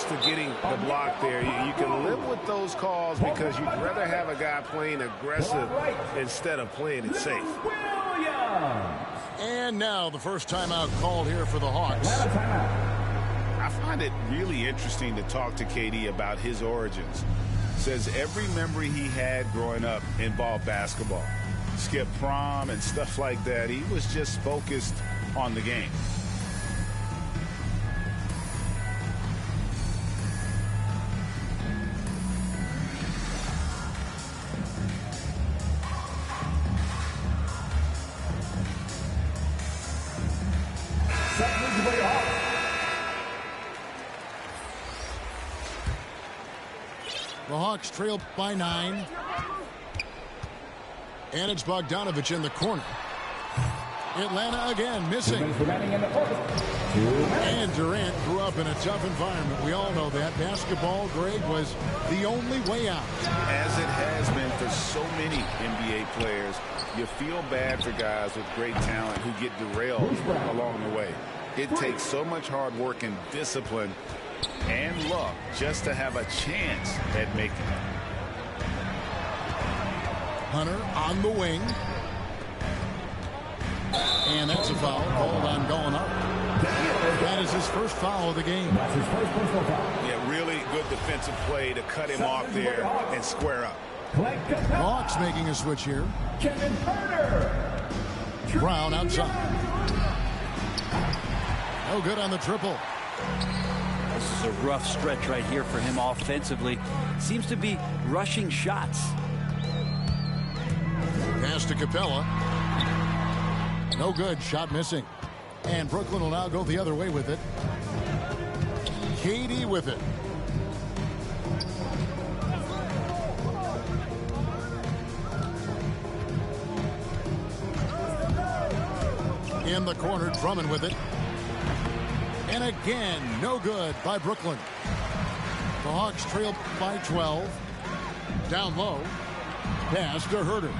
to getting the block there. You can live with those calls because you'd rather have a guy playing aggressive instead of playing it safe. And now the first timeout called here for the Hawks. I find it really interesting to talk to KD about his origins. Says every memory he had growing up involved basketball. Skip prom and stuff like that. He was just focused on the game. The Hawks trail by 9. And it's Bogdanovich in the corner. Atlanta again missing. And Durant grew up in a tough environment. We all know that. Basketball, Greg, was the only way out. As it has been for so many NBA players, you feel bad for guys with great talent who get derailed along the way. It takes so much hard work and discipline and luck just to have a chance at making it. Hunter on the wing. And that's a foul called on Gallinari. That is his first foul of the game. That's his first personal foul. Yeah, really good defensive play to cut him off there and square up. Hawks making a switch here. Kevin Hunter. Brown outside. No good on the triple. This is a rough stretch right here for him offensively. Seems to be rushing shots. Pass to Capella. No good. Shot missing. And Brooklyn will now go the other way with it. KD with it. In the corner, Drummond with it. And again, no good by Brooklyn. The Hawks trail by 12. Down low. Pass to Herter.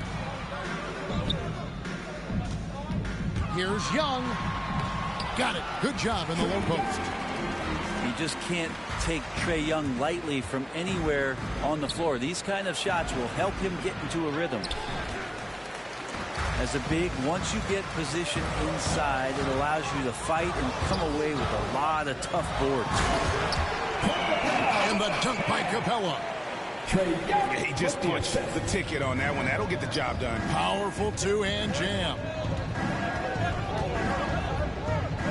Here's Young. Got it. Good job in the low post. You just can't take Trae Young lightly from anywhere on the floor. These kind of shots will help him get into a rhythm. As a big, once you get position inside, it allows you to fight and come away with a lot of tough boards. And the dunk by Capella. Yeah, he just punched the ticket on that one. That'll get the job done. Powerful two-hand jam.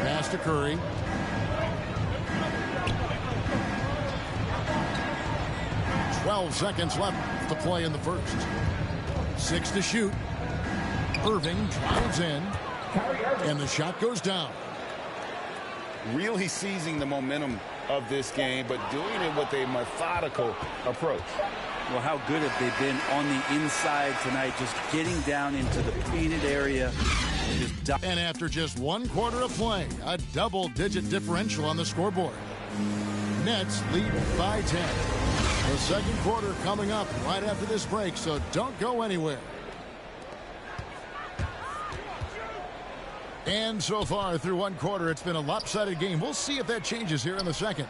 Pass to Curry. Twelve seconds left to play in the first. 6 to shoot. Irving drives in. And the shot goes down. Really seizing the momentum of this game, but doing it with a methodical approach. Well, how good have they been on the inside tonight, just getting down into the painted area. And after just 1 quarter of play, a double-digit differential on the scoreboard. Nets lead by 10. The second quarter coming up right after this break, so don't go anywhere. And so far through 1 quarter, it's been a lopsided game. We'll see if that changes here in the second.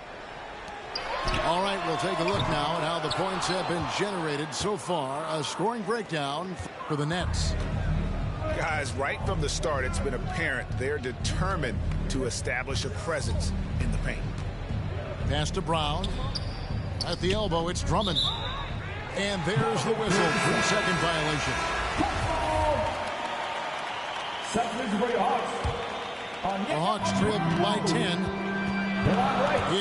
All right, we'll take a look now at how the points have been generated so far. A scoring breakdown for the Nets. Guys, right from the start, it's been apparent they're determined to establish a presence in the paint. Pass to Brown. At the elbow, it's Drummond. And there's the whistle. 3-second violation. The Hawks trailed by 10.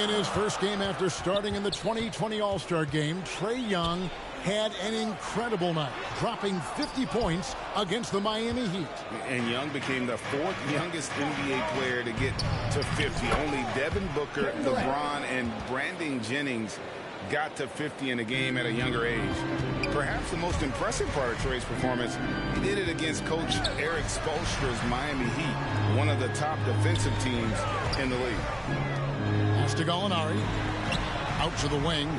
In his first game after starting in the 2020 All-Star game, Trae Young had an incredible night, dropping 50 points against the Miami Heat. And Young became the 4th youngest NBA player to get to 50. Only Devin Booker, LeBron, and Brandon Jennings got to 50 in a game at a younger age. Perhaps the most impressive part of Trae's performance, he did it against Coach Eric Spoelstra's Miami Heat, one of the top defensive teams in the league. Pass to Gallinari. Out to the wing.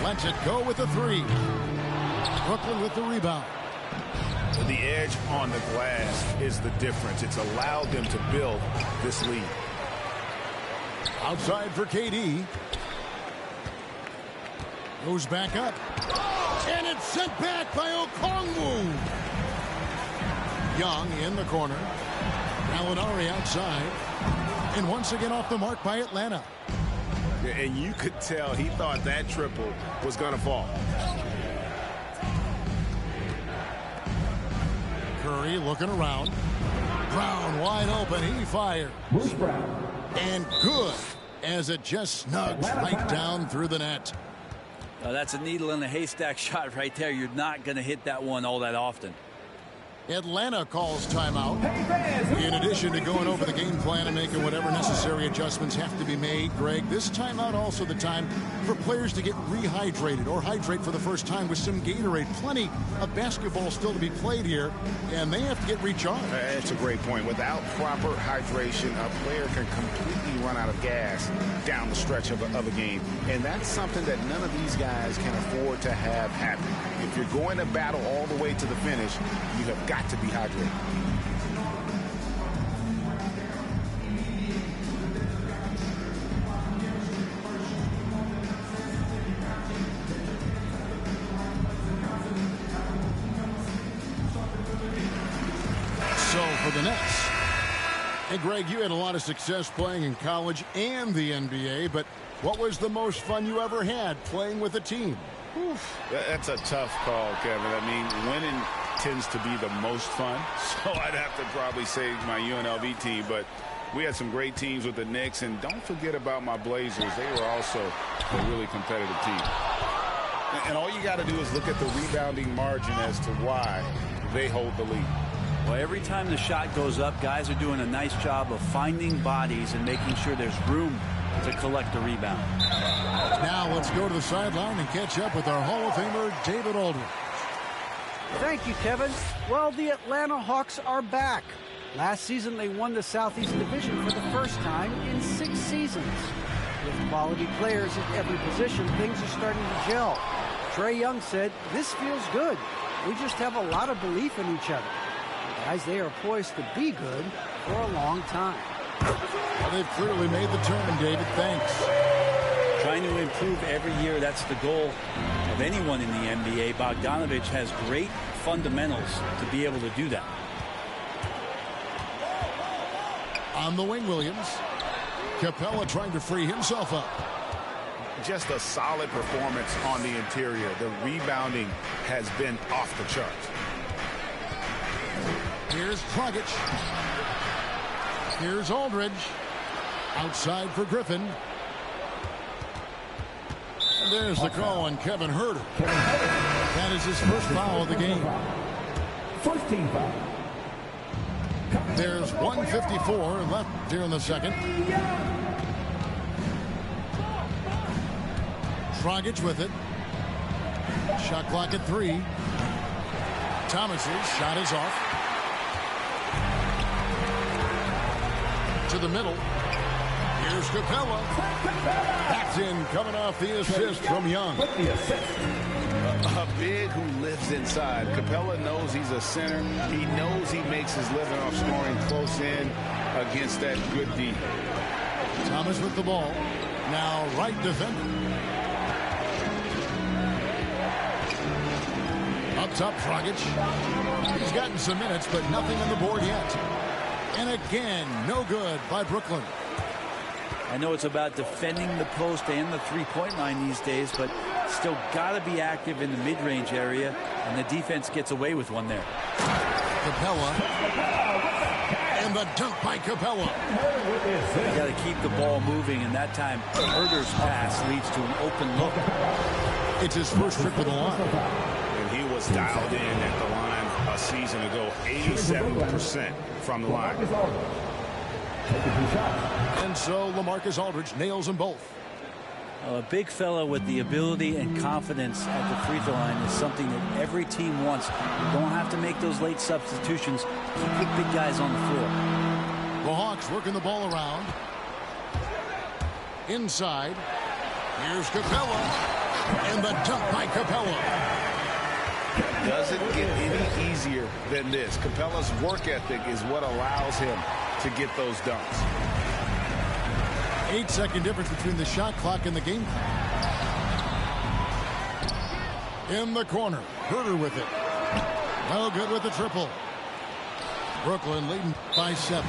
Lets it go with the 3. Brooklyn with the rebound. The edge on the glass is the difference. It's allowed them to build this lead. Outside for KD. Goes back up. And it's sent back by Okongwu. Young in the corner. Gallinari outside. And once again off the mark by Atlanta. And you could tell he thought that triple was going to fall. Curry looking around. Brown wide open. He fires. Bruce Brown. And good as it just snugs right down through the net. That's a needle in a haystack shot right there. You're not going to hit that one all that often. Atlanta calls timeout. In addition to going over the game plan and making whatever necessary adjustments have to be made, Greg, this timeout also the time for players to get rehydrated or hydrate for the first time with some Gatorade. Plenty of basketball still to be played here, and they have to get recharged. That's a great point. Without proper hydration, a player can completely run out of gas down the stretch of a game. And that's something that none of these guys can afford to have happen. If you're going to battle all the way to the finish, you have got to be hydrated. So for the Nets. Hey, Greg, you had a lot of success playing in college and the NBA, but what was the most fun you ever had playing with a team? That's a tough call, Kevin. I mean, winning tends to be the most fun, so I'd have to probably say my UNLV team, but we had some great teams with the Knicks, and don't forget about my Blazers. They were also a really competitive team. And all you got to do is look at the rebounding margin as to why they hold the lead. Well, every time the shot goes up, guys are doing a nice job of finding bodies and making sure there's room to collect the rebound. Now let's go to the sideline and catch up with our Hall of Famer, David Aldridge. Thank you, Kevin. Well, the Atlanta Hawks are back. Last season, they won the Southeast Division for the first time in 6 seasons. With quality players at every position, things are starting to gel. Trae Young said, "This feels good. We just have a lot of belief in each other." Guys, they are poised to be good for a long time. Well, they've clearly made the turn, David. Thanks. Trying to improve every year, that's the goal of anyone in the NBA. Bogdanovich has great fundamentals to be able to do that. On the wing, Williams. Capella trying to free himself up. Just a solid performance on the interior. The rebounding has been off the charts. Here's Dragic. Here's Aldridge. Outside for Griffin. And there's the call on Kevin Huerter. That is his first foul of the game. First team foul. There's 1:54 left here in the second. Dragic with it. Shot clock at 3. Thomas's shot is off. To the middle. Here's Capella. That's in, coming off the assist from Young. A big who lives inside. Capella knows he's a center. He knows he makes his living off scoring close in against that good D. Thomas with the ball. Now right defender. Up top, Dragic. He's gotten some minutes, but nothing on the board yet. And again, no good by Brooklyn. I know it's about defending the post and the three-point line these days, but still got to be active in the mid-range area, and the defense gets away with one there. Capella. And the dunk by Capella. You got to keep the ball moving, and that time Huerter's pass leads to an open look. It's his first trip to the line. And he was dialed in at the line a season ago, 87% from the line. And so LaMarcus Aldridge nails them both. A big fella with the ability and confidence at the free throw line is something that every team wants. You don't have to make those late substitutions. Keep your big guys on the floor. The Hawks working the ball around. Inside. Here's Capella. And the dunk by Capella. Doesn't get any easier than this. Capella's work ethic is what allows him to get those dunks. 8-second difference between the shot clock and the game clock. In the corner, Herter with it. No good with the triple. Brooklyn leading by 7.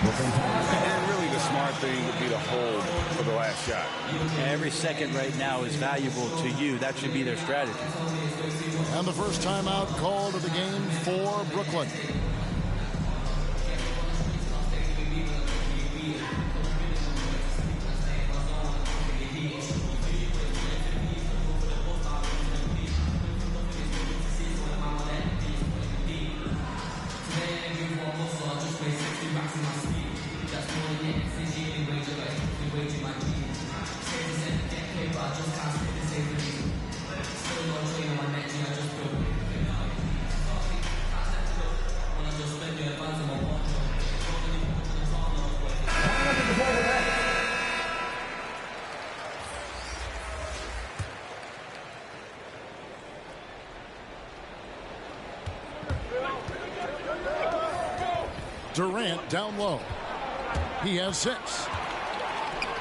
And really the smart thing would be to hold for the last shot. Every second right now is valuable to you. That should be their strategy. And the first timeout called of the game for Brooklyn. Durant down low. He has 6.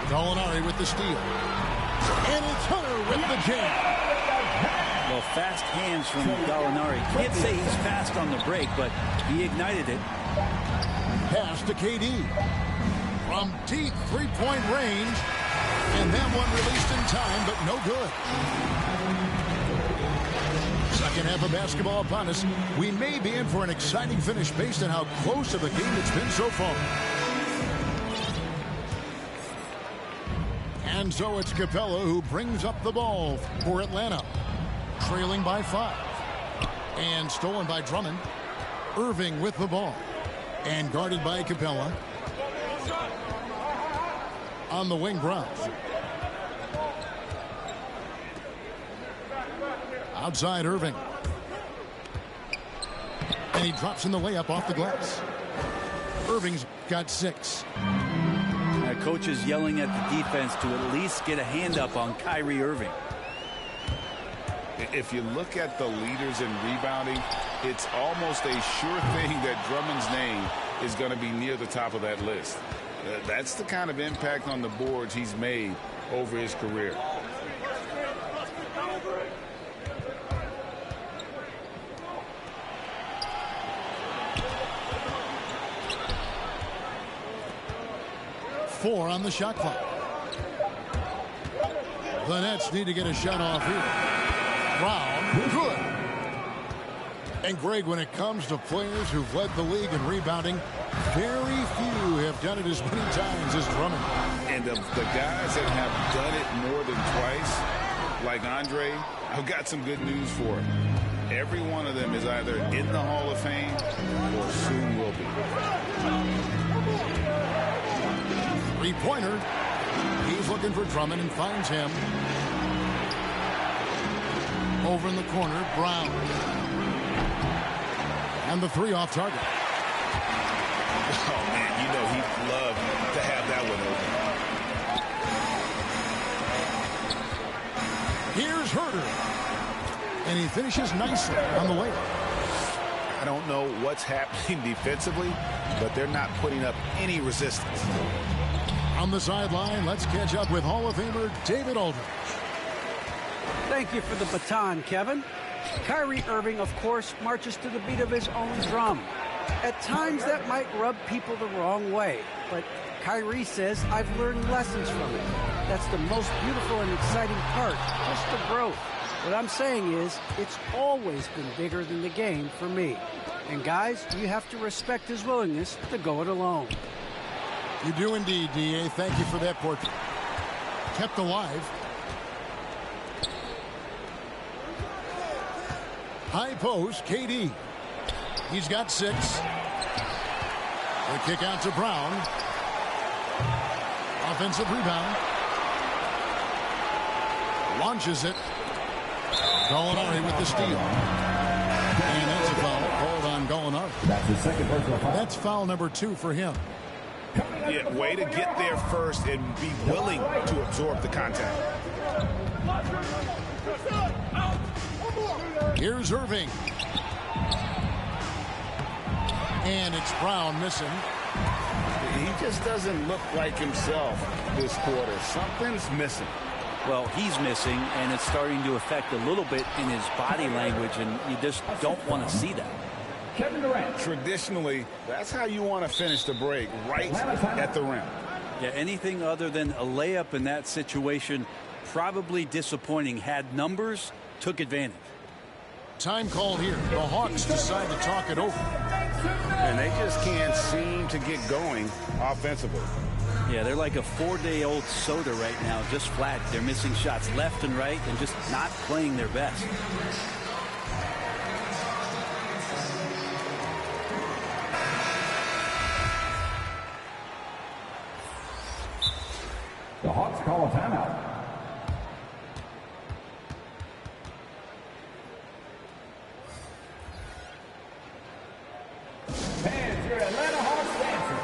Gallinari with the steal. And it's Hunter with the jam. Well, fast hands from Gallinari. Can't say he's fast on the break, but he ignited it. Pass to KD. From deep three-point range. And that one released in time, but no good. Second half of basketball upon us. We may be in for an exciting finish based on how close of a game it's been so far. And so it's Capella who brings up the ball for Atlanta. Trailing by 5. And stolen by Drummond. Irving with the ball. And guarded by Capella. On the wing, Browns. Outside Irving. And he drops in the layup off the glass. Irving's got 6. Coach is yelling at the defense to at least get a hand up on Kyrie Irving. If you look at the leaders in rebounding, it's almost a sure thing that Drummond's name is going to be near the top of that list. That's the kind of impact on the boards he's made over his career. Four on the shot clock. The Nets need to get a shot off here. Brown, good. And Greg, when it comes to players who've led the league in rebounding, very few have done it as many times as Drummond. And the guys that have done it more than twice, like Andre, I've got some good news for him. Every one of them is either in the Hall of Fame or soon will be. Three-pointer. He's looking for Drummond and finds him. Over in the corner, Brown. And the 3 off target. Oh, man, you know he'd love to have that one open. Here's Herter. And he finishes nicely on the way. I don't know what's happening defensively, but they're not putting up any resistance. On the sideline, let's catch up with Hall of Famer David Aldridge. Thank you for the baton, Kevin. Kyrie Irving, of course, marches to the beat of his own drum. At times, that might rub people the wrong way, but Kyrie says, I've learned lessons from it. That's the most beautiful and exciting part, just the growth. What I'm saying is, it's always been bigger than the game for me. And guys, you have to respect his willingness to go it alone. You do indeed, D.A. Thank you for that portrait. Kept alive. High post, KD. He's got 6. The kick out to Brown. Offensive rebound. Launches it. Gallinari with the steal. And that's a foul called on Gallinari. That's his second personal foul. That's foul number 2 for him. Yeah, way to get there first and be willing to absorb the contact. Here's Irving. And it's Brown missing. He just doesn't look like himself this quarter. Something's missing. Well, he's missing, and it's starting to affect a little bit in his body language, and you just don't want to see that. Kevin Durant. Traditionally, that's how you want to finish the break, right at the rim. Yeah, anything other than a layup in that situation, probably disappointing. Had numbers, took advantage. Time called here. The Hawks decide to talk it over. And they just can't seem to get going offensively. Yeah, they're like a 4-day-old soda right now, just flat. They're missing shots left and right and just not playing their best. The Hawks call a timeout. And your Atlanta Hawks dancing.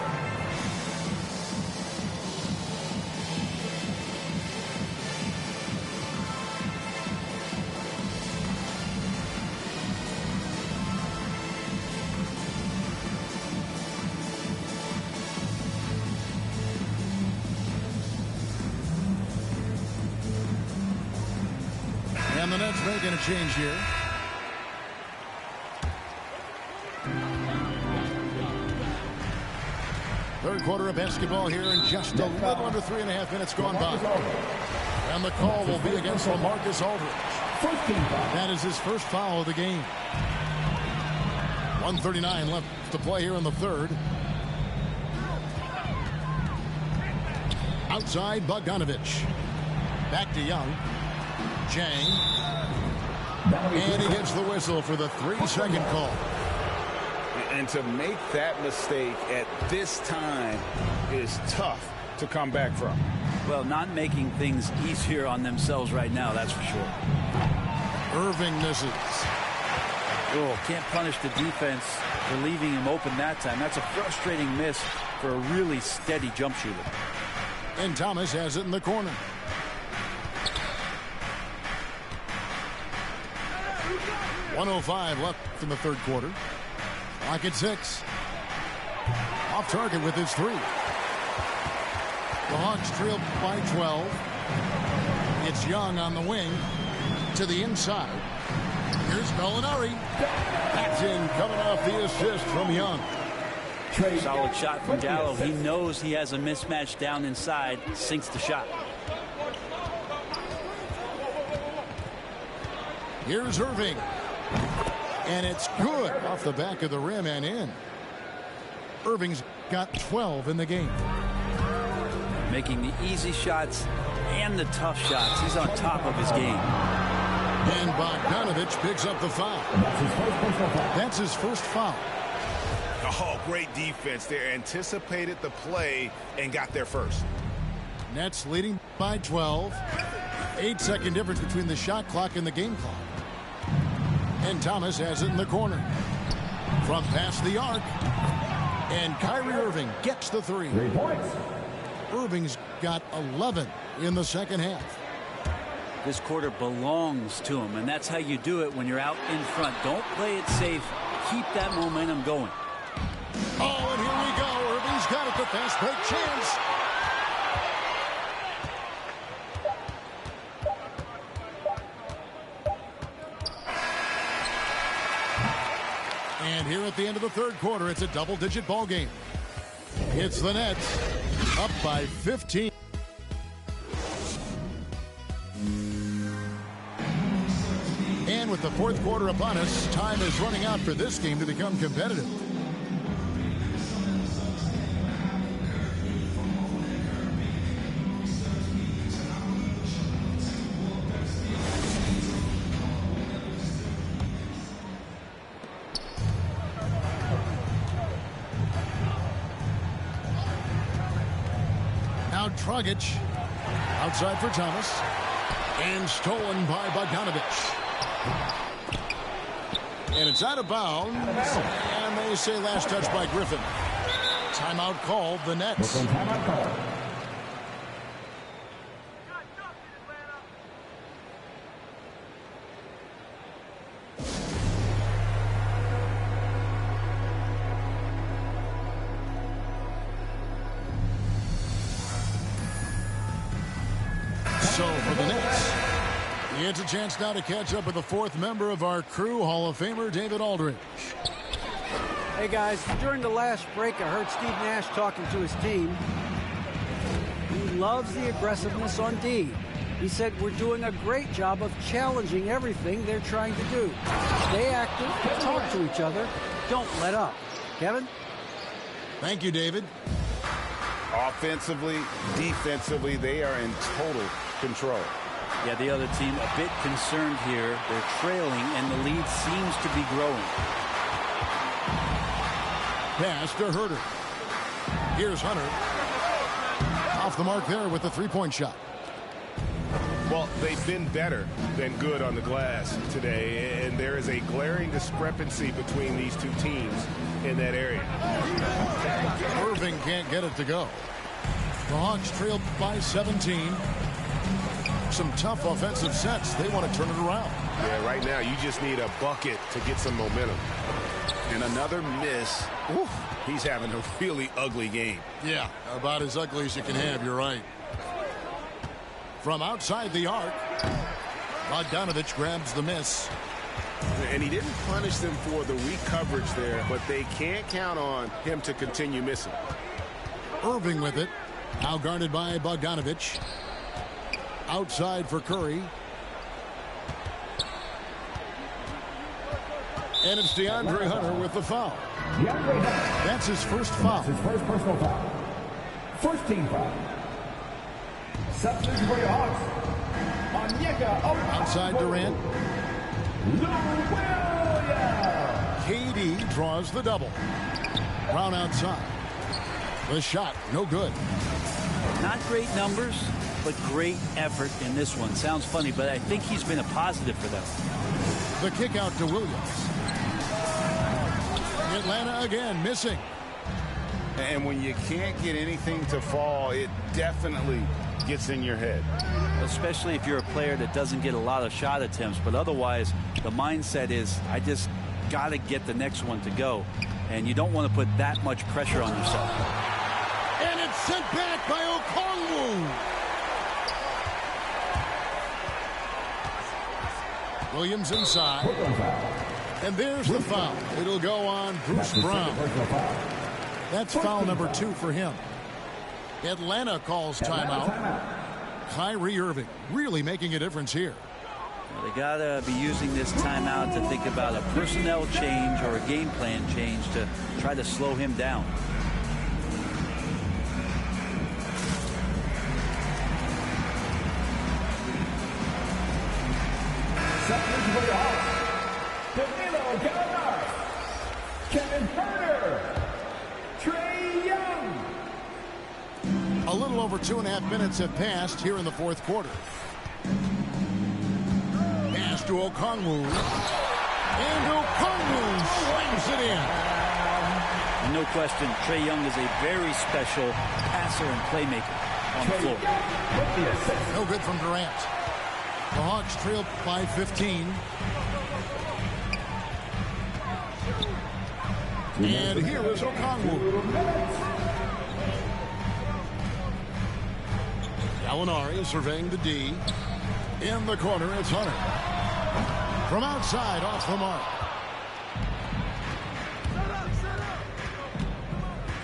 And the Nets making a change here. Third quarter of basketball here, and just a little under 3.5 minutes gone by. And the call will be against LaMarcus Aldridge. That is his first foul of the game. 1:39 left to play here in the third. Outside, Bogdanovich. Back to Young. Chang. And he gets the whistle for the 3-second call. And to make that mistake at this time is tough to come back from. Well, not making things easier on themselves right now, that's for sure. Irving misses. Oh, can't punish the defense for leaving him open that time. That's a frustrating miss for a really steady jump shooter. And Thomas has it in the corner. .105 left in the third quarter. Clock at 6. Off target with his 3. The Hawks trail by 12. It's Young on the wing to the inside. Here's Gallinari. That's in, coming off the assist from Young. Solid shot from Gallo. He knows he has a mismatch down inside. Sinks the shot. Here's Irving. And it's good off the back of the rim and in. Irving's got 12 in the game. Making the easy shots and the tough shots. He's on top of his game. And Bogdanovich picks up the foul. That's his first foul. Oh, great defense there. Anticipated the play and got there first. Nets leading by 12. 8-second difference between the shot clock and the game clock. And Thomas has it in the corner. From past the arc. And Kyrie Irving gets the 3. 3 points. Irving's got 11 in the second half. This quarter belongs to him, and that's how you do it when you're out in front. Don't play it safe. Keep that momentum going. Oh, and here we go. Irving's got it. The fast break chance. And here at the end of the third quarter, it's a double-digit ball game. It's the Nets up by 15. And with the fourth quarter upon us, time is running out for this game to become competitive. Dragic outside for Thomas, and stolen by Bogdanovich. And it's out of bounds, and they say last touch by Griffin. Timeout called, the Nets. So for the Nets, it's a chance now to catch up with the fourth member of our crew, Hall of Famer David Aldridge. Hey guys, during the last break, I heard Steve Nash talking to his team. He loves the aggressiveness on D. He said we're doing a great job of challenging everything they're trying to do. Stay active, talk to each other, don't let up. Kevin? Thank you, David. Offensively, defensively, they are in total control. Yeah, the other team a bit concerned here. They're trailing, and the lead seems to be growing. Pass to Herter. Here's Hunter. Off the mark there with the three-point shot. Well, they've been better than good on the glass today, and there is a glaring discrepancy between these two teams in that area. Irving can't get it to go. The Hawks trail by 17. Some tough offensive sets. They want to turn it around. Yeah, right now you just need a bucket to get some momentum. And another miss. Oof, he's having a really ugly game. Yeah, about as ugly as you can have. You're right. From outside the arc, Bogdanovich grabs the miss. And he didn't punish them for the weak coverage there, but they can't count on him to continue missing. Irving with it. Now guarded by Bogdanovich. Outside for Curry. And it's DeAndre Hunter with the foul. That's his first foul. His first personal foul. First team foul. Substitution for your Hawks. Outside Durant. Williams. KD draws the double. Brown outside. The shot, no good. Not great numbers, but great effort in this one. Sounds funny, but I think he's been a positive for them. The kick out to Williams. Atlanta again missing. And when you can't get anything to fall, it definitely gets in your head. Especially if you're a player that doesn't get a lot of shot attempts, but otherwise the mindset is I just got to get the next one to go, and you don't want to put that much pressure on yourself. And it's sent back by Okongwu. Williams inside. And there's the foul. It'll go on Bruce Brown. That's foul number 2 for him. Atlanta calls timeout. Kyrie Irving really making a difference here. Well, they got to be using this timeout to think about a personnel change or a game plan change to try to slow him down. Substitution for your Hawks. Danilo Gallinari. Kevin Herter. Trae Young. A little over 2.5 minutes have passed here in the fourth quarter. Pass to Okongwu. And Okongwu slams it in. And no question, Trae Young is a very special passer and playmaker on the floor. No good from Durant. The Hawks trail by 15. And here is Okongwu. Gallinari surveying the D. In the corner, it's Hunter. From outside, off the mark.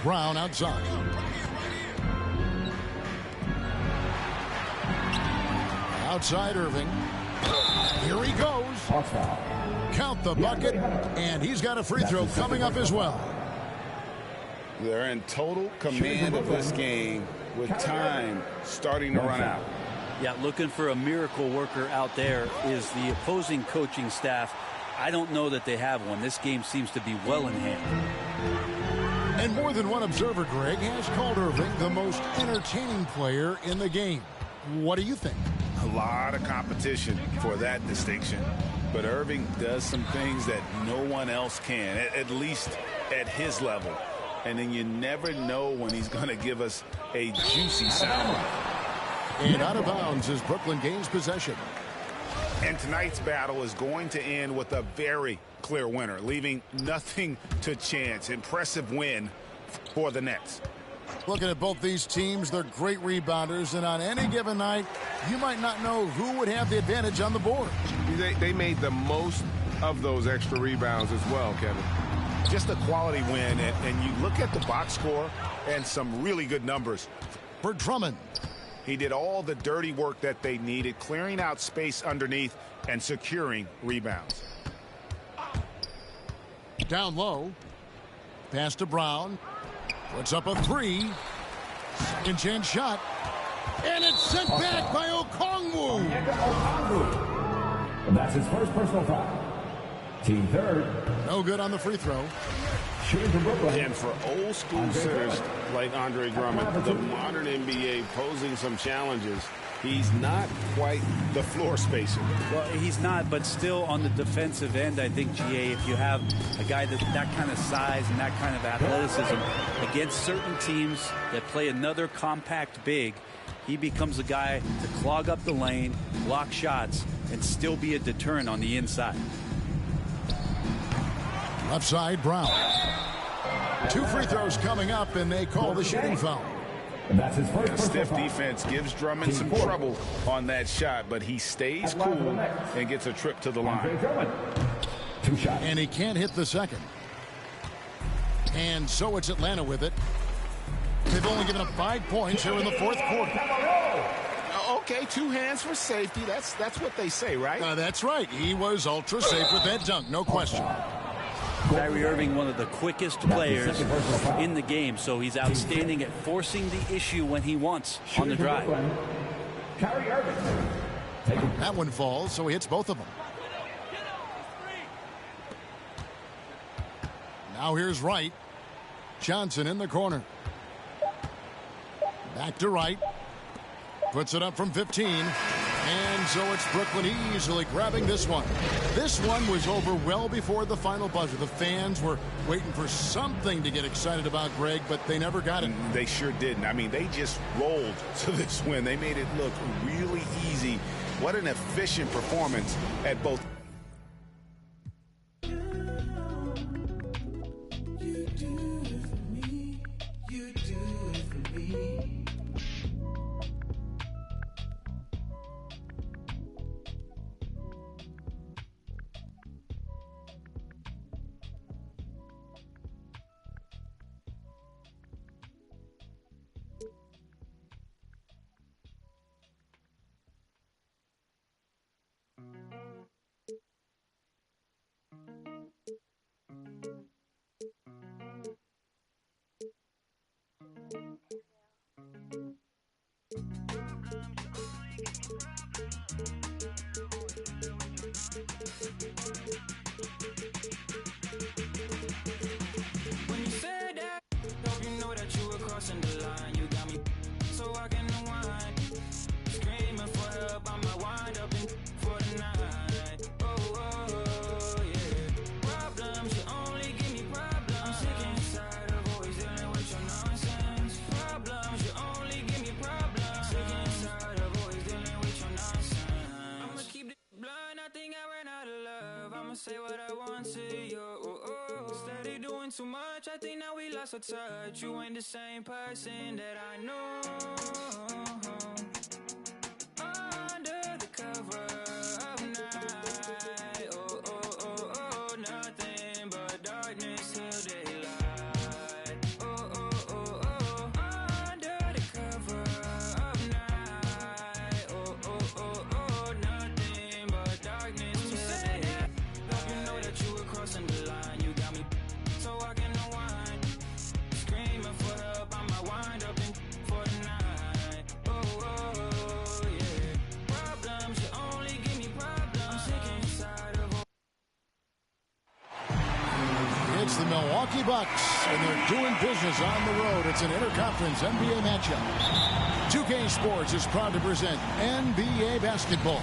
Brown outside. Outside Irving. Here he goes. Count the bucket, and he's got a free throw coming up as well. They're in total command of this game with time starting to run out. Yeah, looking for a miracle worker out there is the opposing coaching staff. I don't know that they have one. This game seems to be well in hand. And more than one observer, Greg, has called Irving the most entertaining player in the game. What do you think? A lot of competition for that distinction. But Irving does some things that no one else can, at least at his level. And then you never know when he's going to give us a juicy soundbite. And out of bounds as Brooklyn gains possession. And tonight's battle is going to end with a very clear winner, leaving nothing to chance. Impressive win for the Nets. Looking at both these teams, they're great rebounders, and on any given night, you might not know who would have the advantage on the board. They made the most of those extra rebounds as well, Kevin. Just a quality win, and you look at the box score and some really good numbers. For Drummond. He did all the dirty work that they needed, clearing out space underneath and securing rebounds. Down low. Pass to Brown. Puts up a three. Second chance shot. And it's sent back by Okongwu. And that's his first personal foul. Team third. No good on the free throw. Shooting for Brooklyn. And for old school sitters like Andre Drummond, the modern NBA posing some challenges. He's not quite the floor spacer. Well, he's not, but still on the defensive end, I think, GA, if you have a guy that kind of size and that kind of athleticism against certain teams that play another compact big, he becomes a guy to clog up the lane, block shots, and still be a deterrent on the inside. Left side, Brown. 2 free throws coming up, and they call the shooting foul. And that's his first Stiff defense gives Drummond some trouble on that shot, but he stays cool and gets a trip to the line. 2 shots. And he can't hit the second. And so it's Atlanta with it. They've only given up 5 points here in the fourth quarter. Okay, 2 hands for safety. That's what they say, right? That's right. He was ultra safe with that dunk, no question. Kyrie Irving, one of the quickest players in the game, so he's outstanding at forcing the issue when he wants on the drive. Kyrie Irving. That one falls, so he hits both of them. Now here's Wright. Johnson in the corner. Back to Wright. Puts it up from 15. And so it's Brooklyn easily grabbing this one. This one was over well before the final buzzer. The fans were waiting for something to get excited about, Greg, but they never got it. They sure didn't. I mean, they just rolled to this win. They made it look really easy. What an efficient performance at both. Say what I want to you. Steady doing too much. I think now we lost our touch. You ain't the same person that I know. Under the cover of night. Nothing but darkness till daylight. Under the cover of night. Nothing but darkness till daylight. You know that you were crossing the line. You got me so I can unwind. Screaming for help, I might wind up in for the night. Yeah. Problems, you only give me problems. I'm sick inside of all. It's the Milwaukee Bucks, and they're doing business on the road. It's an interconference NBA matchup. 2K Sports is proud to present NBA basketball.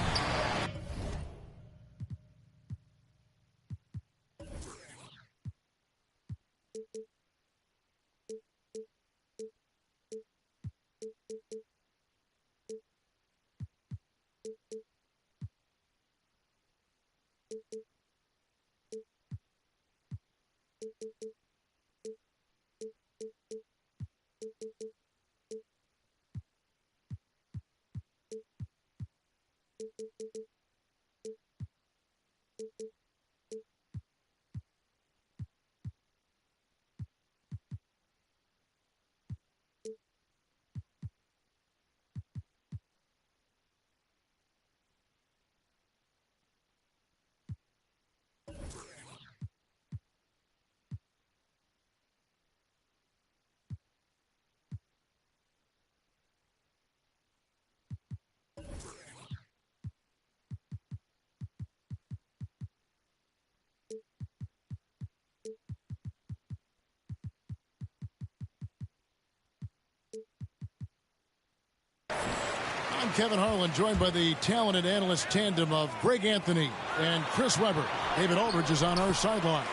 I'm Kevin Harlan, joined by the talented analyst tandem of Greg Anthony and Chris Webber. David Aldridge is on our sideline.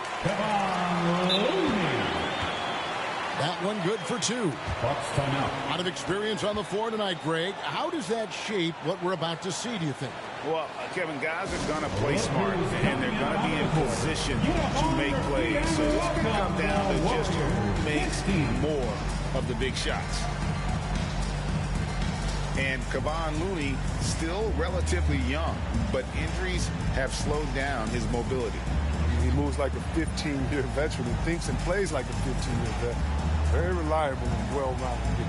That one good for 2. Bucks timeout. A lot of experience on the floor tonight, Greg. How does that shape what we're about to see, do you think? Well, Kevin, guys are going to play smart, and they're going to be in position to make plays. So it's going to come down to just who makes more of the big shots. And Kevon Looney, still relatively young, but injuries have slowed down his mobility. He moves like a 15-year veteran and thinks and plays like a 15-year veteran. Very reliable and well-rounded.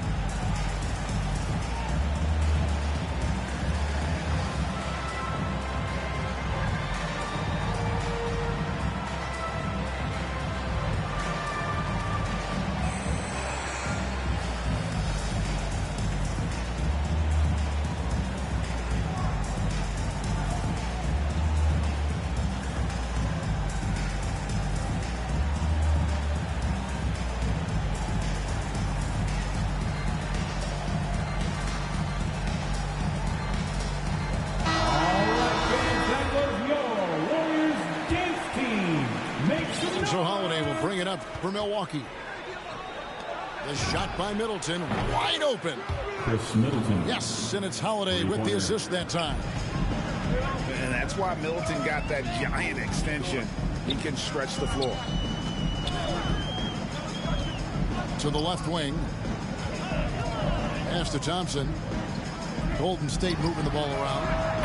For Milwaukee. The shot by Middleton, wide open. Chris Middleton. Yes, and it's Holiday with the assist that time. And that's why Middleton got that giant extension. He can stretch the floor. To the left wing. Pass to Thompson. Golden State moving the ball around.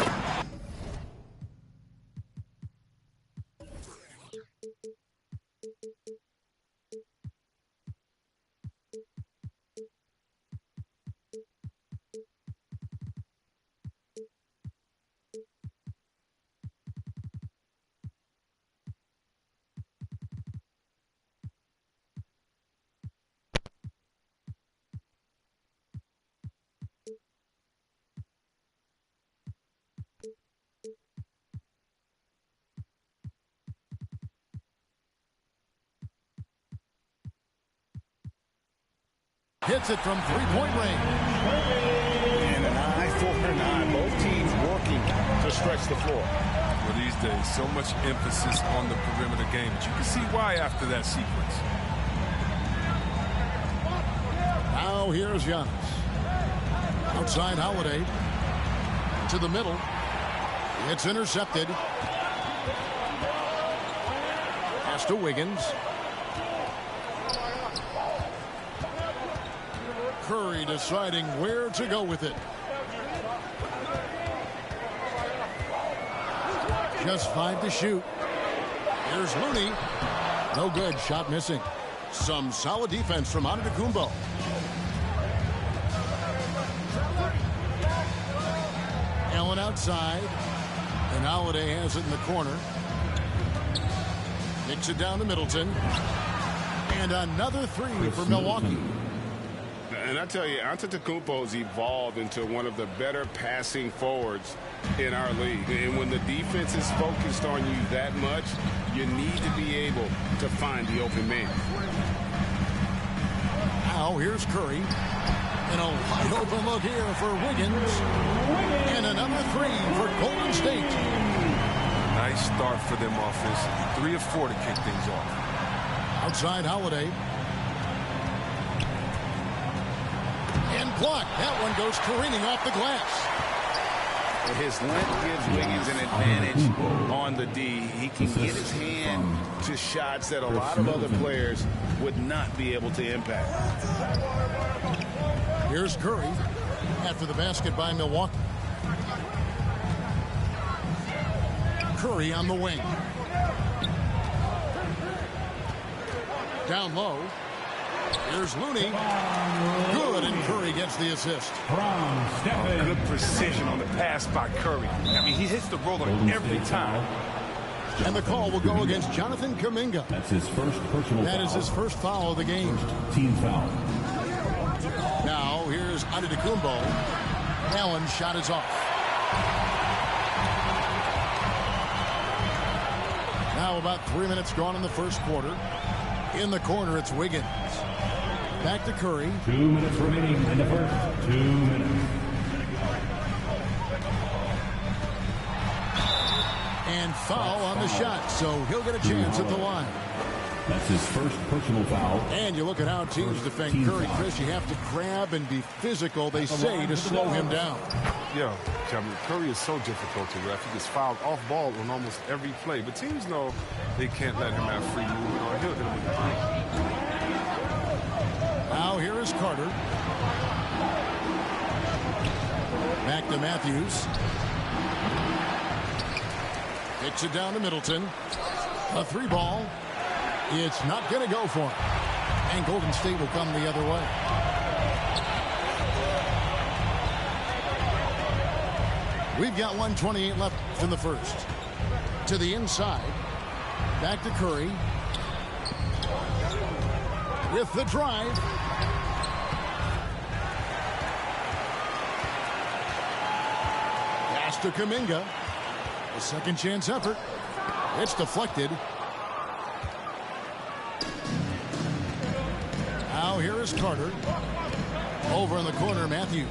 Hits it from three-point range. And an eye for an eye. Both teams working to stretch the floor. Well, these days, so much emphasis on the perimeter game. But you can see why after that sequence. Now here's Giannis. Outside Holiday. To the middle. It's intercepted. Pass to Wiggins. Curry deciding where to go with it. Just 5 to shoot. Here's Looney. No good. Shot missing. Some solid defense from Antetokounmpo. Allen outside. And Holiday has it in the corner. Kicks it down to Middleton. And another 3 for Milwaukee. And I tell you, Antetokounmpo's evolved into one of the better passing forwards in our league. And when the defense is focused on you that much, you need to be able to find the open man. Now here's Curry. And a wide open look here for Wiggins. And another 3 for Golden State. Nice start for them offense. 3 of 4 to kick things off. Outside Holiday. And blocked. That one goes careening off the glass. His length gives Wiggins an advantage on the D. He can get his hand to shots that a lot of other players would not be able to impact. Here's Curry after the basket by Milwaukee. Curry on the wing. Down low. Here's Looney. Good, and Curry gets the assist. Good precision on the pass by Curry. I mean, he hits the roller every time. And the call will go against Jonathan Kuminga. That's his first personal foul. That is his first foul of the game. Team foul. Now, here's Antetokounmpo. Allen's shot is off. Now about 3 minutes gone in the first quarter. In the corner, it's Wiggins. Back to Curry. 2 minutes remaining in the first 2 minutes. And foul on the shot, so he'll get a chance at the line. That's his first personal foul. And you look at how teams defend Curry, Chris. You have to grab and be physical, they say, to slow him down. Yeah, Kevin, Curry is so difficult to ref. He gets fouled off ball on almost every play. But teams know they can't let him have free movement or he'll hit him with the three. Now here is Carter. Back to Matthews. Kicks it down to Middleton. A three ball. It's not going to go for him. And Golden State will come the other way. We've got 1:28 left in the first. To the inside. Back to Curry. With the drive. Pass to Kuminga. A second chance effort. It's deflected. Now here is Carter. Over in the corner, Matthews.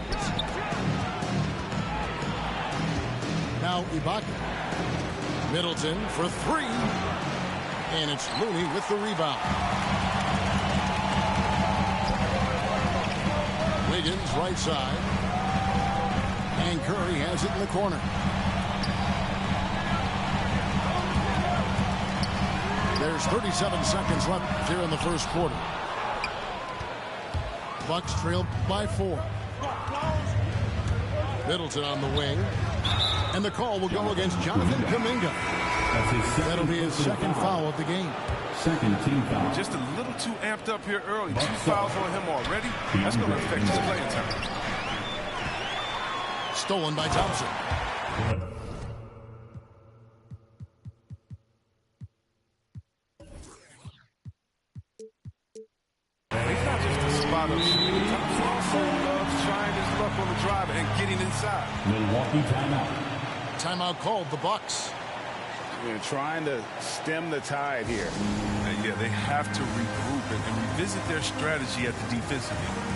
Now Ibaka. Middleton for three. And it's Looney with the rebound. Wiggins right side. And Curry has it in the corner. There's 37 seconds left here in the first quarter. Bucks trail by 4. Middleton on the wing. And the call will go against Jonathan Kuminga. That'll be his second foul of the game. Second team foul. Just a little too amped up here early. 2 fouls on him already. That's going to affect his playing time. Stolen by Thompson. He's not just a spot-up shooter. Thompson also loves trying his luck on the drive and getting inside. Milwaukee timeout. Timeout called the Bucks. They're trying to stem the tide here. And yeah, they have to regroup and revisit their strategy at the defensive end.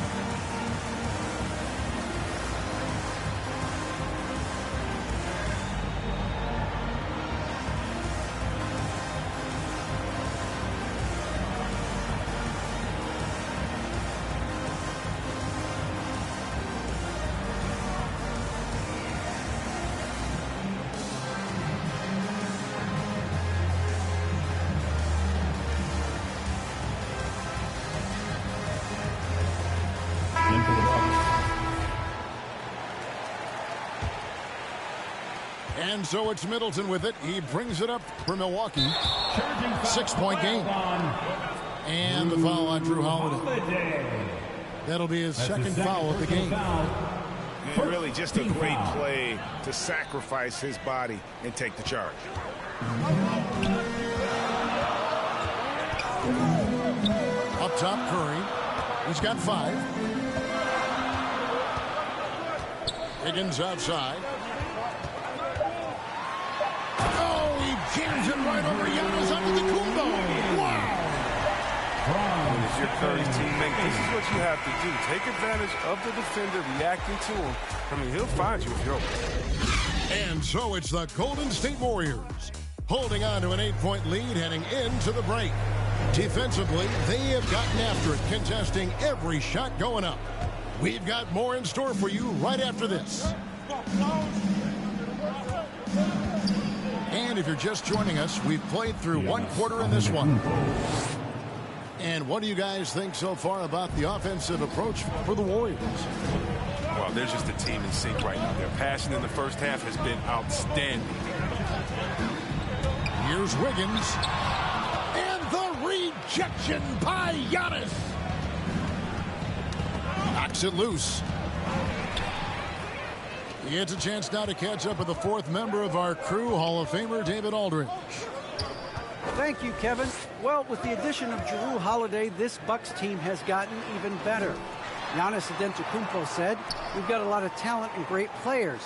And so it's Middleton with it. He brings it up for Milwaukee. 6-point game. And the foul on Drew Holiday. That'll be his second foul of the game. Really just a great play to sacrifice his body and take the charge. Up top, Curry. He's got 5. Higgins outside. Oh, he jams it right over Giannis Antetokounmpo. Wow! As your Curry's teammate, this is what you have to do. Take advantage of the defender reacting to him. I mean, he'll find you if you're open. And so it's the Golden State Warriors holding on to an 8-point lead heading into the break. Defensively, they have gotten after it, contesting every shot going up. We've got more in store for you right after this. And if you're just joining us, we've played through one quarter in this one. And what do you guys think so far about the offensive approach for the Warriors? Well, they're just a team in sync right now. Their passion in the first half has been outstanding. Here's Wiggins. And the rejection by Giannis. Knocks it loose. He gets a chance now to catch up with the 4th member of our crew, Hall of Famer David Aldridge. Thank you, Kevin. Well, with the addition of Jrue Holiday, this Bucks team has gotten even better. Giannis Antetokounmpo said, "We've got a lot of talent and great players.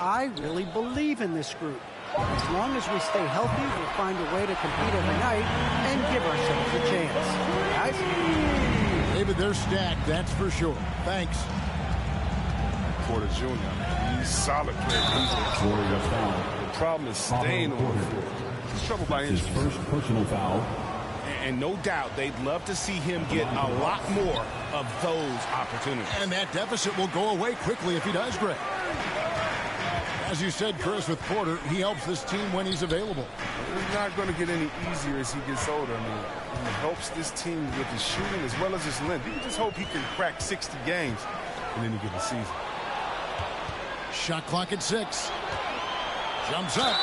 I really believe in this group. As long as we stay healthy, we'll find a way to compete every night and give ourselves a chance." Guys? David, they're stacked, that's for sure. Thanks. Porter Jr. He's solid player. Warriors foul. problem is staying on the floor. He's troubled by His injury. first personal foul. And no doubt they'd love to see him get a lot more of those opportunities. And that deficit will go away quickly if he does, Greg. As you said, Chris, with Porter, he helps this team when he's available. It's not going to get any easier as he gets older. I mean, he helps this team with his shooting as well as his length. You just hope he can crack 60 games in any given season. Shot clock at 6. Jumps up.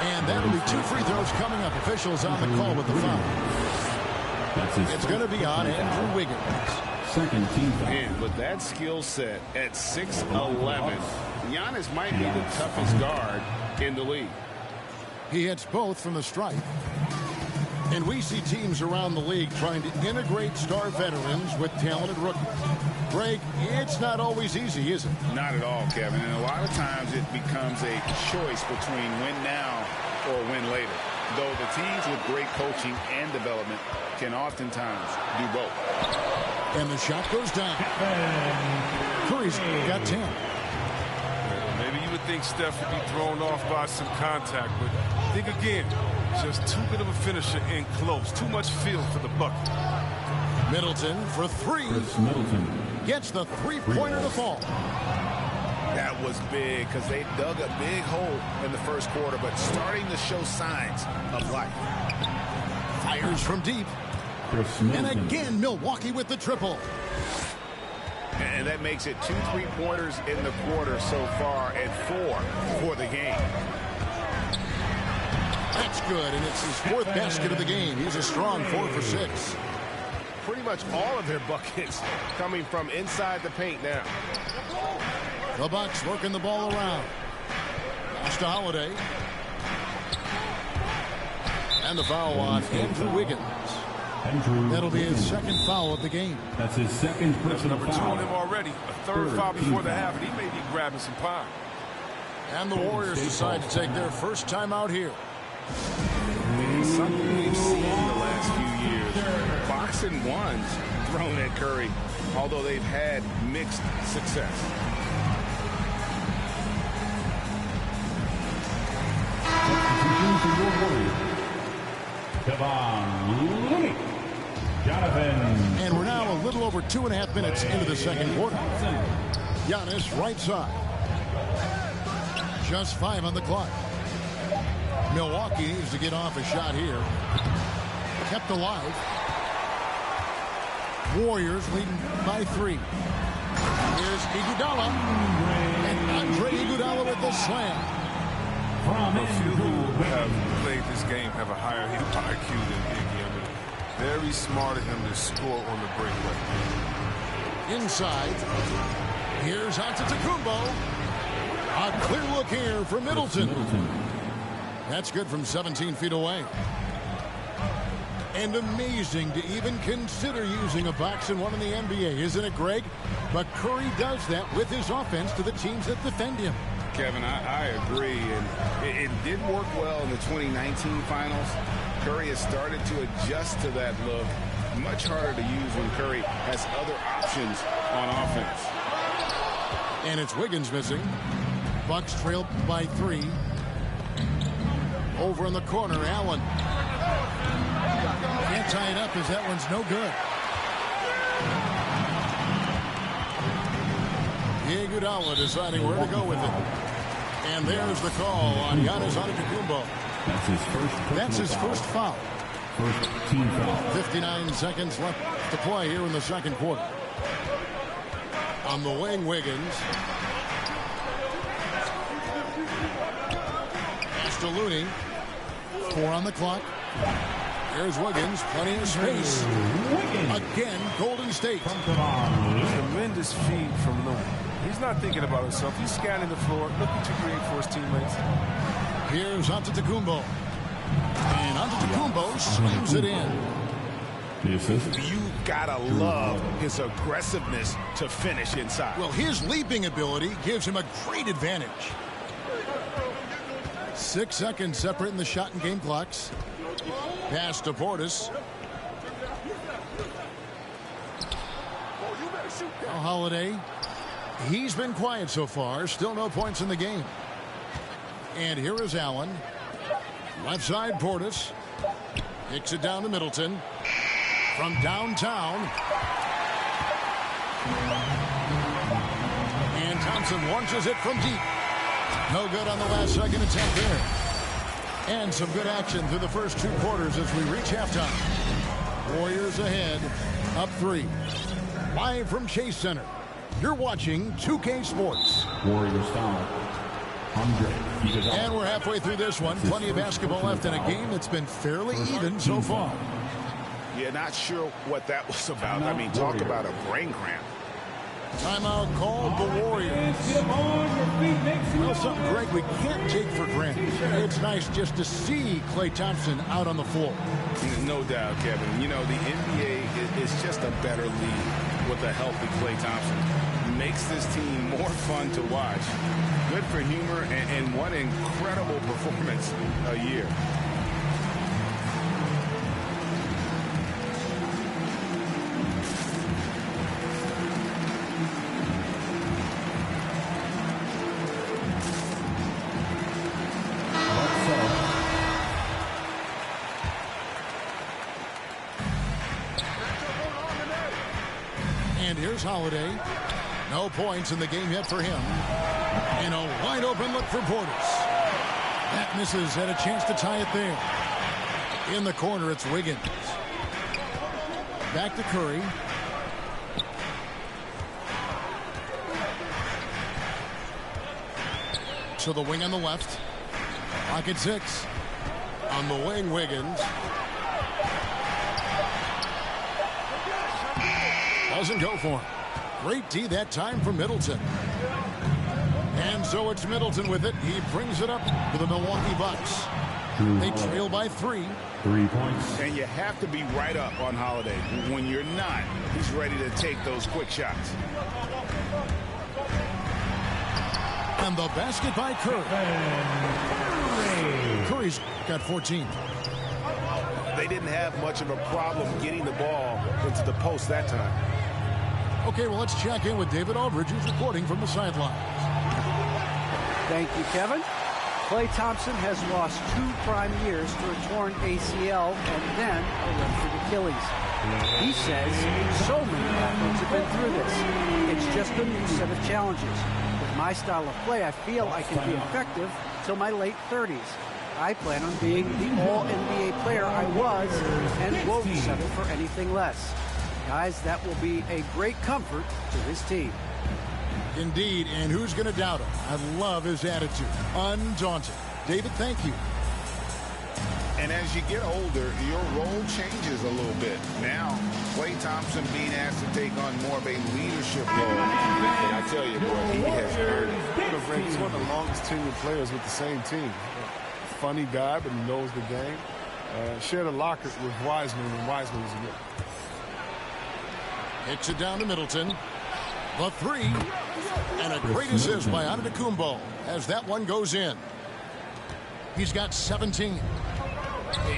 And that'll be 2 free throws coming up. Officials on the call with the foul. That's his It's going to be on Andrew Wiggins. second team foul. And with that skill set at 6'11", Giannis might be the toughest guard in the league. He hits both from the stripe. And we see teams around the league trying to integrate star veterans with talented rookies. Greg, it's not always easy, is it? Not at all, Kevin. And a lot of times it becomes a choice between win now or win later. Though the teams with great coaching and development can oftentimes do both. And the shot goes down. Curry's got 10. Maybe you would think Steph would be thrown off by some contact, but think again. Just too good of a finisher in close. Too much feel for the bucket. Middleton for 3. Chris Middleton. Gets the three-pointer to fall. That was big because they dug a big hole in the first quarter, but starting to show signs of life. Fires from deep. Chris And Middleton. again, Milwaukee with the triple. And that makes it 2 3-pointers in the quarter so far and 4 for the game. That's good, and it's his 4th basket of the game. He's a strong 4 for 6. Pretty much all of their buckets coming from inside the paint now. The Bucks working the ball around. Pass to Holiday. And the foul on Andrew Wiggins. Andrew That'll be his Wiggins. 2nd foul of the game. That's his second That's personal number 2 on him foul. already. A third foul before the half, and he may be grabbing some pie. And the Warriors decide to take their first time out here. Something we've seen in the last few years. Boxing ones thrown at Curry, although they've had mixed success. Substitution for your Warriors. Kevon Looney. Jonathan. And we're now a little over 2.5 minutes into the second quarter. Giannis right side. Just 5 on the clock. Milwaukee needs to get off a shot here. Kept alive. Warriors leading by 3. Here's Iguodala. And Andre Iguodala with the slam. A few who have played this game have a higher IQ than Iggy. I mean, very smart of him to score on the breakaway. Inside. Here's Antetokounmpo. A clear look here for Middleton. That's good from 17 feet away. And amazing to even consider using a box and one in the NBA, isn't it, Greg? But Curry does that with his offense to the teams that defend him. Kevin, I agree, and it did work well in the 2019 finals. Curry has started to adjust to that look. Much harder to use when Curry has other options on offense. And it's Wiggins missing. Bucks trail by 3. Over in the corner, Allen. Can't tie it up as that one's no good. Iguodala deciding where to go with it. And there's the call on Giannis Antetokounmpo. That's his first foul. First team foul. 59 seconds left to play here in the second quarter. On the wing, Wiggins. Pass to Looney. 4 on the clock. Here's Wiggins, plenty of space. Again, Golden State. Tremendous feed from Looney. He's not thinking about himself. He's scanning the floor, looking to create for his teammates. Here's Antetokounmpo. And Antetokounmpo slams it in. The assist. You gotta love his aggressiveness to finish inside. Well, his leaping ability gives him a great advantage. 6 seconds separating the shot and game clocks. Pass to Portis. Now Holiday. He's been quiet so far. Still no points in the game. And here is Allen. Left side, Portis. Kicks it down to Middleton. From downtown. And Thompson launches it from deep. No good on the last second attempt there. And some good action through the first 2 quarters as we reach halftime. Warriors ahead, up 3. Live from Chase Center, you're watching 2K Sports. Warriors foul. And we're halfway through this one. Plenty of basketball left in a game that's been fairly even so far. Yeah, not sure what that was about. I mean, talk about a brain cramp. Timeout called the Warriors. Well, something, Greg, we can't take for granted. It's nice just to see Klay Thompson out on the floor. No doubt, Kevin. You know, the NBA is just a better league with a healthy Klay Thompson. Makes this team more fun to watch. Good for humor and one incredible performance a year. And here's Holiday. No points in the game yet for him. And a wide open look for Portis. That misses. Had a chance to tie it there. In the corner, it's Wiggins. Back to Curry. To the wing on the left. Pocket 6. On the wing, Wiggins. Doesn't go for him. Great D that time for Middleton. And so it's Middleton with it. He brings it up to the Milwaukee Bucks. They trail by 3. 3 points. And you have to be right up on Holiday. When you're not, he's ready to take those quick shots. And the basket by Curry. Curry's got 14. They didn't have much of a problem getting the ball into the post that time. Okay, well, let's check in with David Aldridge, who's reporting from the sidelines. Thank you, Kevin. Klay Thompson has lost 2 prime years to a torn ACL and then a ruptured Achilles. He says so many athletes have been through this. It's just a new set of challenges. With my style of play, I feel I can be effective till my late 30s. I plan on being the all-NBA player I was and won't settle for anything less. Guys, that will be a great comfort to his team. Indeed, and who's going to doubt him? I love his attitude. Undaunted. David, thank you. And as you get older, your role changes a little bit. Now, Klay Thompson being asked to take on more of a leadership role. And I tell you, boy, he has earned it. He's one of the longest tenured players with the same team. Funny guy, but he knows the game. Shared a locker with Wiseman when Wiseman was a rookie. Hits it down to Middleton. The 3. And a great assist by Antetokounmpo as that one goes in. He's got 17.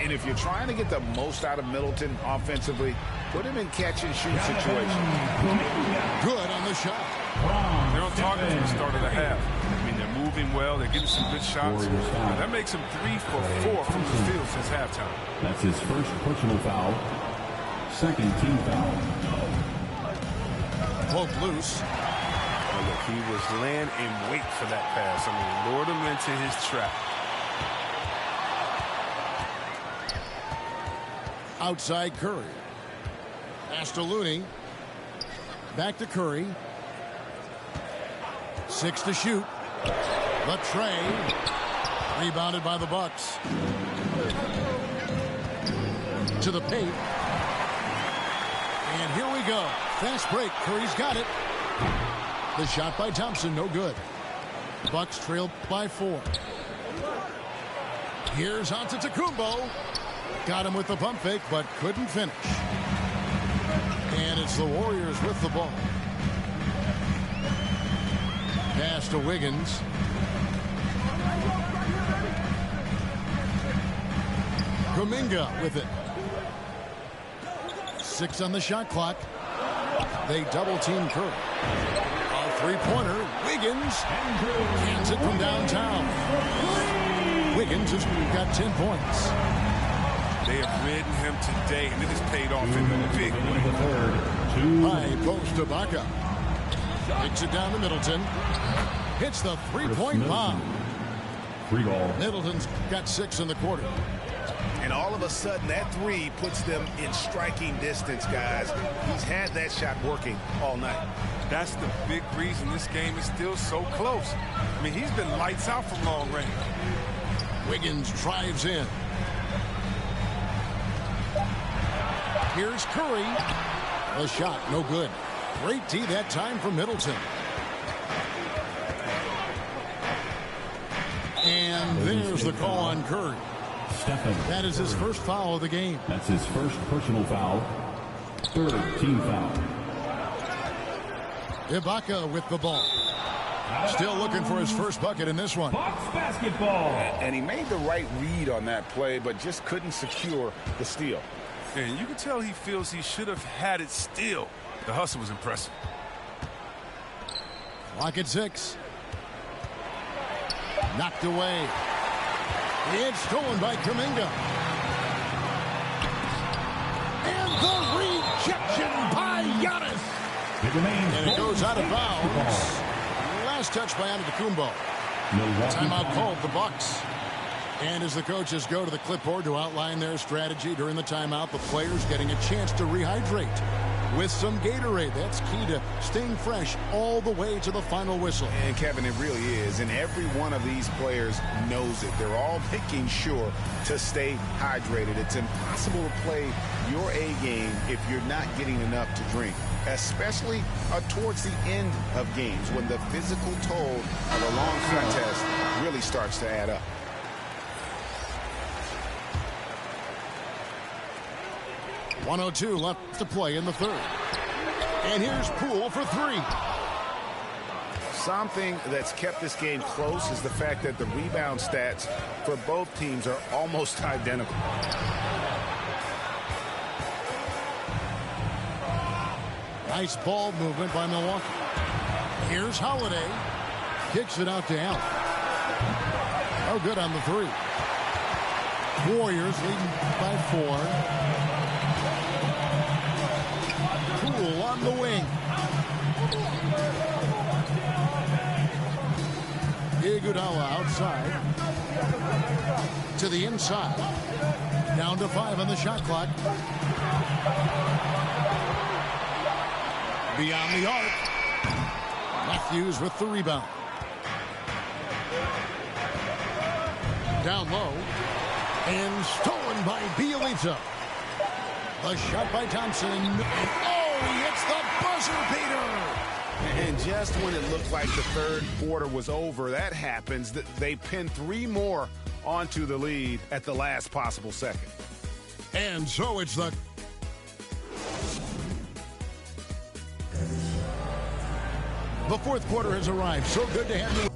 And if you're trying to get the most out of Middleton offensively, put him in catch-and-shoot situations. Good on the shot. They're on target from the start of the half. I mean, they're moving well. They're getting some good shots. And that makes him 3 for 4 from the field since halftime. That's his first personal foul. Second team foul. Poked loose. Oh, look, he was laying in wait for that pass. I mean, lured him into his trap. Outside Curry. Pass to Looney. Back to Curry. 6 to shoot. The tray. Rebounded by the Bucks. To the paint. And here we go. Fast break. Curry's got it. The shot by Thompson, no good. Bucks trail by 4. Here's Antetokounmpo. Got him with the pump fake, but couldn't finish. And it's the Warriors with the ball. Pass to Wiggins. Kuminga with it. 6 on the shot clock. They double team Curry. A three-pointer. Wiggins cans it from downtown. Wiggins has got 10 points. They have ridden him today, and it has paid off in a big way. High post to Ibaka. Takes it down to Middleton. Hits the three-point bomb. Free ball. Middleton's got 6 in the quarter. And all of a sudden, that three puts them in striking distance, guys. He's had that shot working all night. That's the big reason this game is still so close. I mean, he's been lights out from long range. Wiggins drives in. Here's Curry. The shot, no good. Great D that time from Middleton. And there's the call on Curry. That is his first foul of the game. That's his first personal foul. Third team foul. Ibaka with the ball. Still looking for his first bucket in this one. Bucks basketball. And he made the right read on that play, but just couldn't secure the steal. And you can tell he feels he should have had it still. The hustle was impressive. Clock at 6. Knocked away. It's stolen by Kuminga. And the rejection by Giannis. And it goes out of bounds. Last touch by Antetokounmpo. Timeout called the Bucks. And as the coaches go to the clipboard to outline their strategy during the timeout, the players getting a chance to rehydrate with some Gatorade. That's key to staying fresh all the way to the final whistle. And Kevin, it really is. And every one of these players knows it. They're all making sure to stay hydrated. It's impossible to play your A game if you're not getting enough to drink, especially towards the end of games when the physical toll of a long contest really starts to add up. .102 left to play in the third. And here's Poole for 3. Something that's kept this game close is the fact that the rebound stats for both teams are almost identical. Nice ball movement by Milwaukee. Here's Holiday. Kicks it out to Allen. Oh, good on the 3. Warriors leading by 4. Poole on the wing. Iguodala outside. To the inside. Down to 5 on the shot clock. Beyond the arc. Matthews with the rebound. Down low. And stolen by Bielitsa. The shot by Thompson. And he hits the buzzer beater. And just when it looked like the third quarter was over, that happens. They pin 3 more onto the lead at the last possible second. And so it's the fourth quarter has arrived. So good to have you.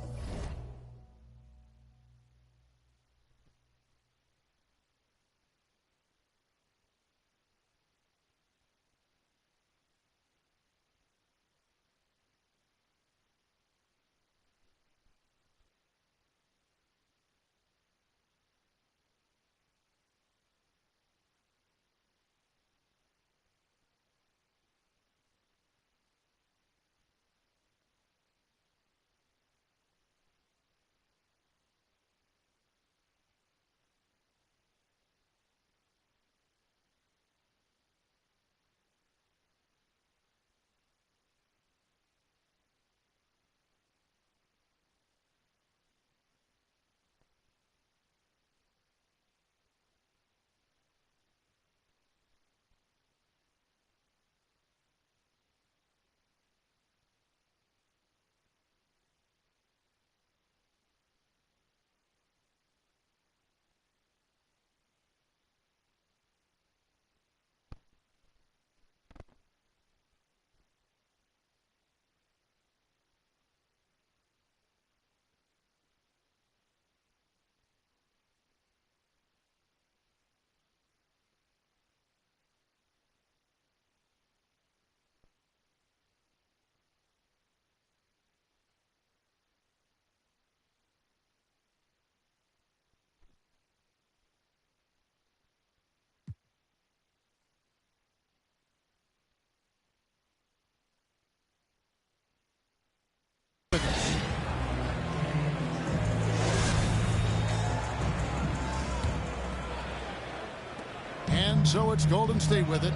And so it's Golden State with it.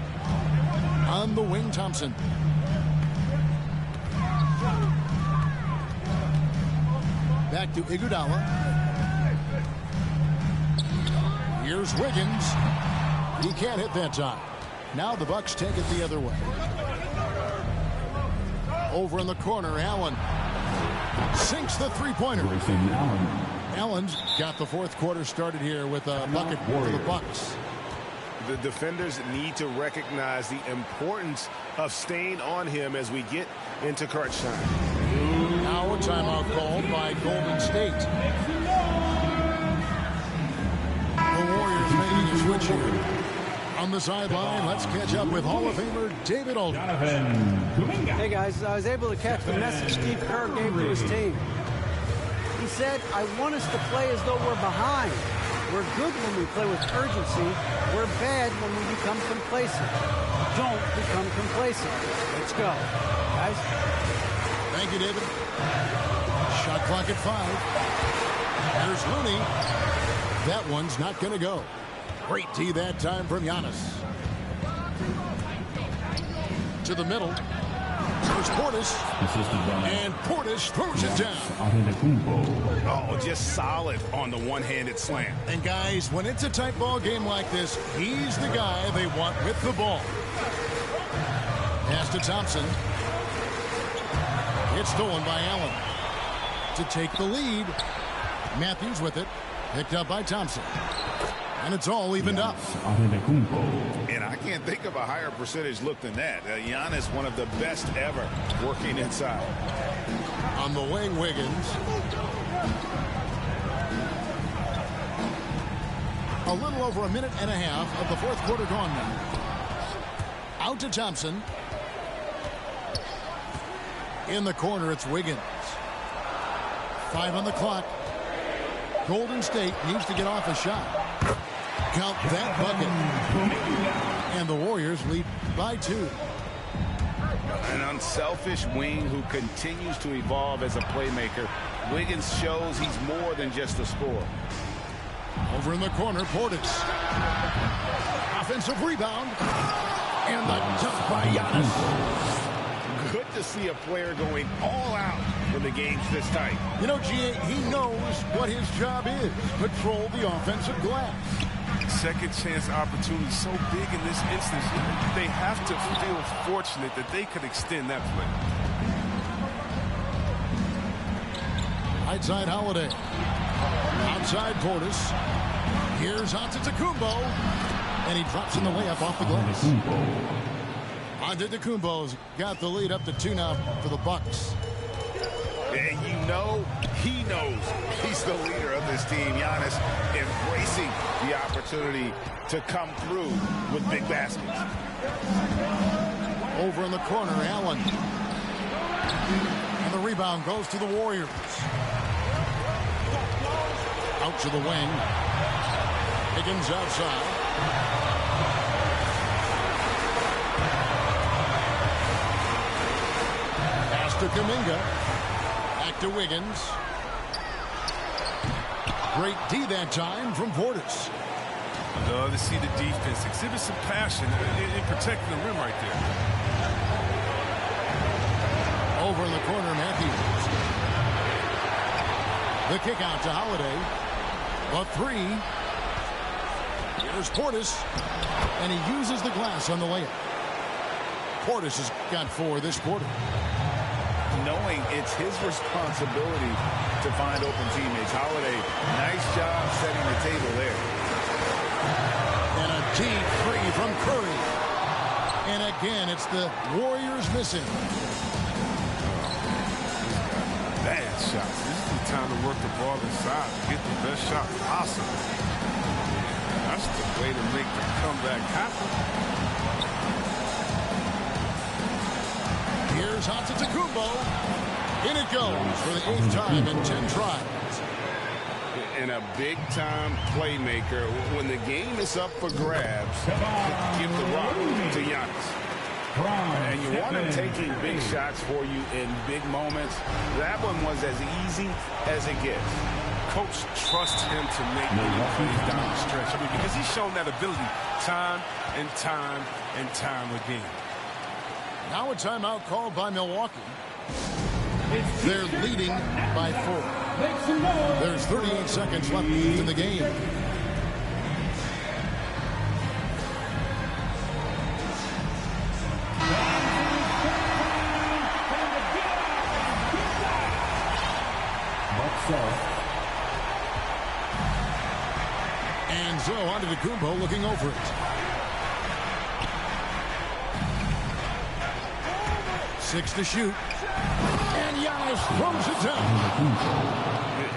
On the wing, Thompson. Back to Iguodala. Here's Wiggins. He can't hit that time. Now the Bucks take it the other way. Over in the corner, Allen sinks the three-pointer. Allen's got the fourth quarter started here with a bucket for the Bucks. The defenders need to recognize the importance of staying on him as we get into crunch time. Now a timeout called by Golden State. The Warriors making a switch here. On the sideline, let's catch up with Hall of Famer David Aldridge. Hey guys, I was able to catch the message Steve Kerr gave to his team. He said, I want us to play as though we're behind. We're good when we play with urgency. We're bad when we become complacent. Don't become complacent. Let's go. Guys? Thank you, David. Shot clock at 5. Here's Looney. That one's not going to go. Great D that time from Giannis. To the middle. There's Portis. And Portis throws it down. Oh, just solid on the one-handed slam. And guys, when it's a tight ball game like this, he's the guy they want with the ball. Pass to Thompson. It's stolen by Allen. To take the lead. Matthews with it. Picked up by Thompson. And it's all evened up. And I can't think of a higher percentage look than that. Giannis, one of the best ever working inside. On the wing, Wiggins. A little over a minute and a half of the fourth quarter gone now. Out to Thompson. In the corner, it's Wiggins. 5 on the clock. Golden State needs to get off a shot. Count that bucket. And the Warriors lead by 2. An unselfish wing who continues to evolve as a playmaker. Wiggins shows he's more than just a scorer. Over in the corner, Portis. Offensive rebound. And the dunk by Giannis. Good to see a player going all out when the game's this tight. You know, G.A., he knows what his job is. Control the offensive glass. Second chance opportunity so big in this instance. They have to feel fortunate that they could extend that play. Right side Holiday. Outside Portis. Here's Antetokounmpo. And he drops in the layup off the glass. Antetokounmpo's got the lead up to 2 now for the Bucks. And you know he knows he's the leader of this team. Giannis embracing the opportunity to come through with big baskets. Over in the corner, Allen. And the rebound goes to the Warriors. Out to the wing. Higgins outside. Pass to Kuminga. Back to Wiggins. Great D that time from Portis. Love to see the defense exhibit some passion in protecting the rim right there. Over in the corner, Matthews. The kick out to Holiday. A 3. Here's Portis. And he uses the glass on the layup. Portis has got 4 this quarter. Knowing it's his responsibility to find open teammates. Holiday, nice job setting the table there. And a deep 3 from Curry. And again, it's the Warriors missing. Bad shots. This is the time to work the ball inside to get the best shot possible. That's the way to make the comeback happen. Here's Antetokounmpo. In it goes for the 8th time in 10 tries. And a big-time playmaker. When the game is up for grabs, give the rock to Giannis. And you want him taking big shots for you in big moments. That one was as easy as it gets. coach trusts him to make big plays down the stretch. I mean, because he's shown that ability time and time and time again. Now a timeout called by Milwaukee. They're leading by 4. There's 38 seconds left in the game. And so Antetokounmpo looking over it. 6 to shoot. And Giannis throws it down.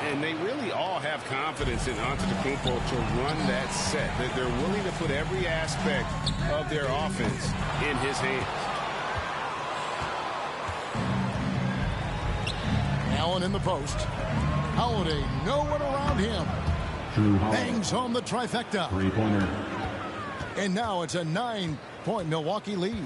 And they really all have confidence in Antetokounmpo to run that set. That they're willing to put every aspect of their offense in his hands. Allen in the post. Holiday, no one around him. Bangs home the trifecta. Three-pointer. And now it's a 9-point Milwaukee lead.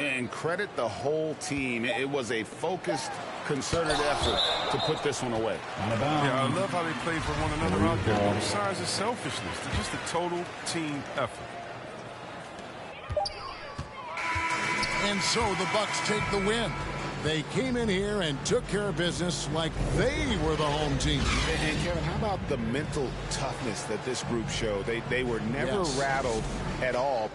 And credit the whole team. It was a focused, concerted effort to put this one away. Yeah, I love how they play for one another out there. No signs of selfishness. It's just a total team effort. And so the Bucks take the win. They came in here and took care of business like they were the home team. And Kevin, how about the mental toughness that this group showed? They were never rattled at all.